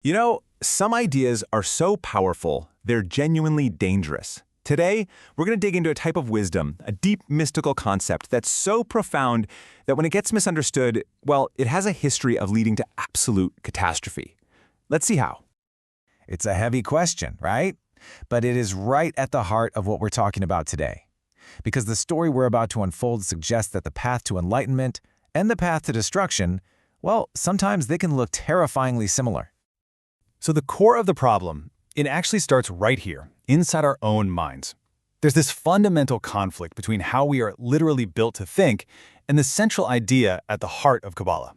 You know, some ideas are so powerful, they're genuinely dangerous. Today, we're going to dig into a type of wisdom, a deep mystical concept that's so profound that when it gets misunderstood, well, it has a history of leading to absolute catastrophe. Let's see how. It's a heavy question, right? But it is right at the heart of what we're talking about today. Because the story we're about to unfold suggests that the path to enlightenment and the path to destruction, well, sometimes they can look terrifyingly similar. So the core of the problem, it actually starts right here, inside our own minds. There's this fundamental conflict between how we are literally built to think and the central idea at the heart of Kabbalah.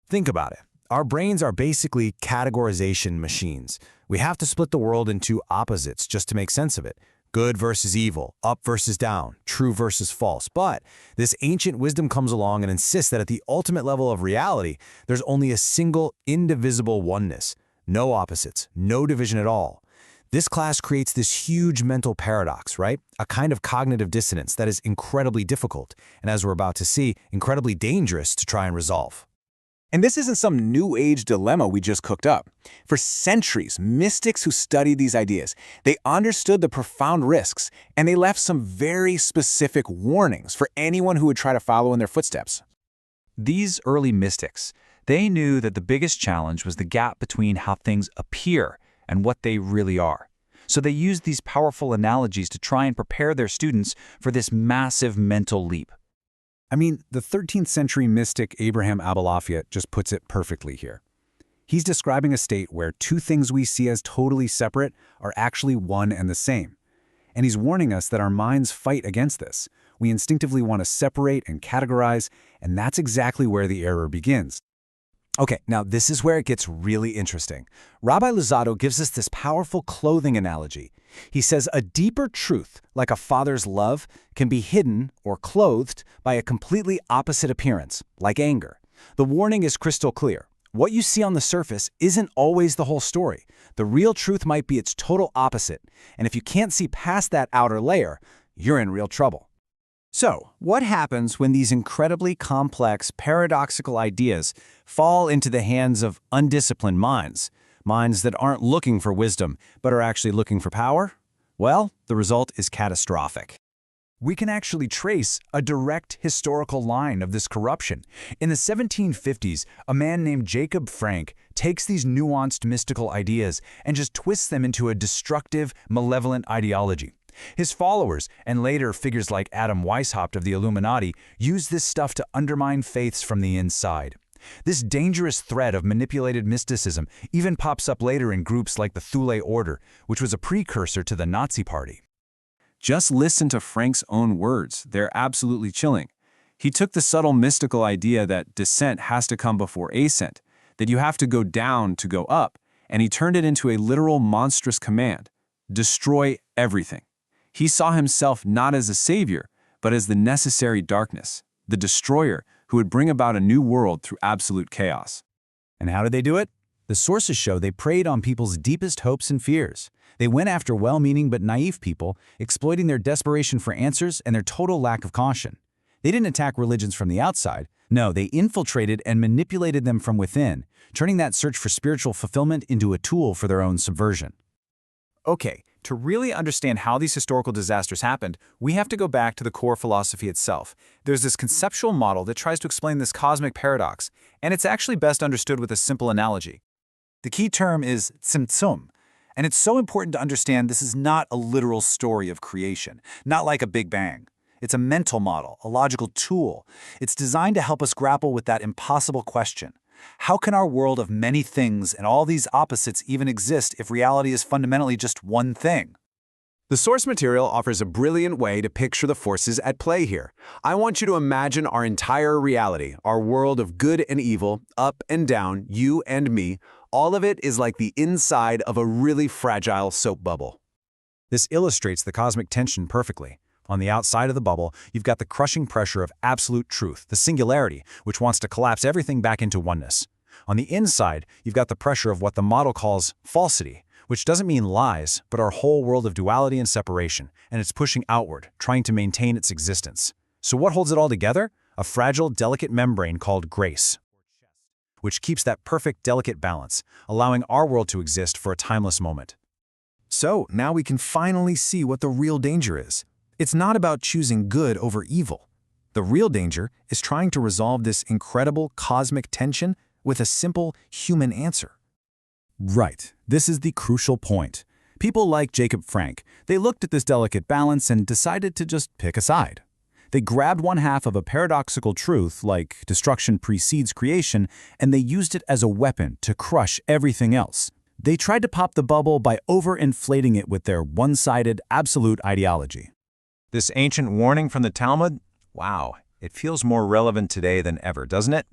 Think about it. Our brains are basically categorization machines. We have to split the world into opposites just to make sense of it. Good versus evil, up versus down, true versus false. But this ancient wisdom comes along and insists that at the ultimate level of reality, there's only a single, indivisible oneness. No opposites, no division at all. This class creates this huge mental paradox, right? A kind of cognitive dissonance that is incredibly difficult, and as we're about to see, incredibly dangerous to try and resolve. And this isn't some new age dilemma we just cooked up. For centuries, mystics who studied these ideas, they understood the profound risks, and they left some very specific warnings for anyone who would try to follow in their footsteps. These early mystics, they knew that the biggest challenge was the gap between how things appear and what they really are. So they used these powerful analogies to try and prepare their students for this massive mental leap. I mean, the 13th century mystic Abraham Abulafia just puts it perfectly here. He's describing a state where two things we see as totally separate are actually one and the same. And he's warning us that our minds fight against this. We instinctively want to separate and categorize, and that's exactly where the error begins. Okay, now this is where it gets really interesting. Rabbi Luzzatto gives us this powerful clothing analogy. He says a deeper truth, like a father's love, can be hidden or clothed by a completely opposite appearance, like anger. The warning is crystal clear. What you see on the surface isn't always the whole story. The real truth might be its total opposite, and if you can't see past that outer layer, you're in real trouble. So, what happens when these incredibly complex, paradoxical ideas fall into the hands of undisciplined minds? Minds that aren't looking for wisdom, but are actually looking for power? Well, the result is catastrophic. We can actually trace a direct historical line of this corruption. In the 1750s, a man named Jacob Frank takes these nuanced mystical ideas and just twists them into a destructive, malevolent ideology. His followers, and later figures like Adam Weishaupt of the Illuminati, use this stuff to undermine faiths from the inside. This dangerous thread of manipulated mysticism even pops up later in groups like the Thule Order, which was a precursor to the Nazi Party. Just listen to Frank's own words. They're absolutely chilling. He took the subtle mystical idea that descent has to come before ascent, that you have to go down to go up, and he turned it into a literal monstrous command: destroy everything. He saw himself not as a savior, but as the necessary darkness, the destroyer who would bring about a new world through absolute chaos. And how did they do it? The sources show they preyed on people's deepest hopes and fears. They went after well-meaning but naive people, exploiting their desperation for answers and their total lack of caution. They didn't attack religions from the outside. No, they infiltrated and manipulated them from within, turning that search for spiritual fulfillment into a tool for their own subversion. Okay, to really understand how these historical disasters happened, we have to go back to the core philosophy itself. There's this conceptual model that tries to explain this cosmic paradox, and it's actually best understood with a simple analogy. The key term is tzimtzum, and it's so important to understand this is not a literal story of creation, not like a Big Bang. It's a mental model, a logical tool. It's designed to help us grapple with that impossible question. How can our world of many things and all these opposites even exist if reality is fundamentally just one thing? The source material offers a brilliant way to picture the forces at play here. I want you to imagine our entire reality, our world of good and evil, up and down, you and me. All of it is like the inside of a really fragile soap bubble. This illustrates the cosmic tension perfectly. On the outside of the bubble, you've got the crushing pressure of absolute truth, the singularity, which wants to collapse everything back into oneness. On the inside, you've got the pressure of what the model calls falsity, which doesn't mean lies, but our whole world of duality and separation, and it's pushing outward, trying to maintain its existence. So what holds it all together? A fragile, delicate membrane called grace. which keeps that perfect, delicate balance, allowing our world to exist for a timeless moment. So, now we can finally see what the real danger is. It's not about choosing good over evil. The real danger is trying to resolve this incredible cosmic tension with a simple human answer. Right. This is the crucial point. People like Jacob Frank, they looked at this delicate balance and decided to just pick a side. They grabbed one half of a paradoxical truth, like destruction precedes creation, and they used it as a weapon to crush everything else. They tried to pop the bubble by overinflating it with their one-sided, absolute ideology. This ancient warning from the Talmud? Wow, it feels more relevant today than ever, doesn't it?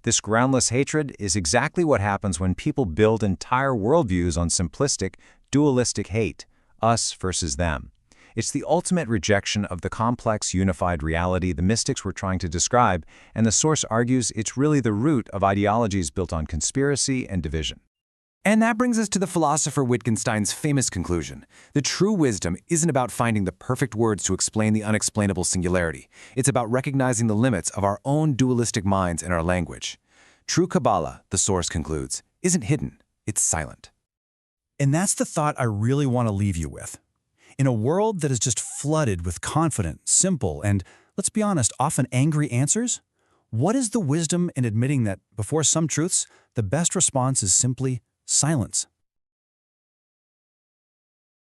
This groundless hatred is exactly what happens when people build entire worldviews on simplistic, dualistic hate, us versus them. It's the ultimate rejection of the complex, unified reality the mystics were trying to describe, and the source argues it's really the root of ideologies built on conspiracy and division. And that brings us to the philosopher Wittgenstein's famous conclusion. The true wisdom isn't about finding the perfect words to explain the unexplainable singularity. It's about recognizing the limits of our own dualistic minds and our language. True Kabbalah, the source concludes, isn't hidden, it's silent. And that's the thought I really want to leave you with. In a world that is just flooded with confident, simple, and, let's be honest, often angry answers, what is the wisdom in admitting that, before some truths, the best response is simply silence?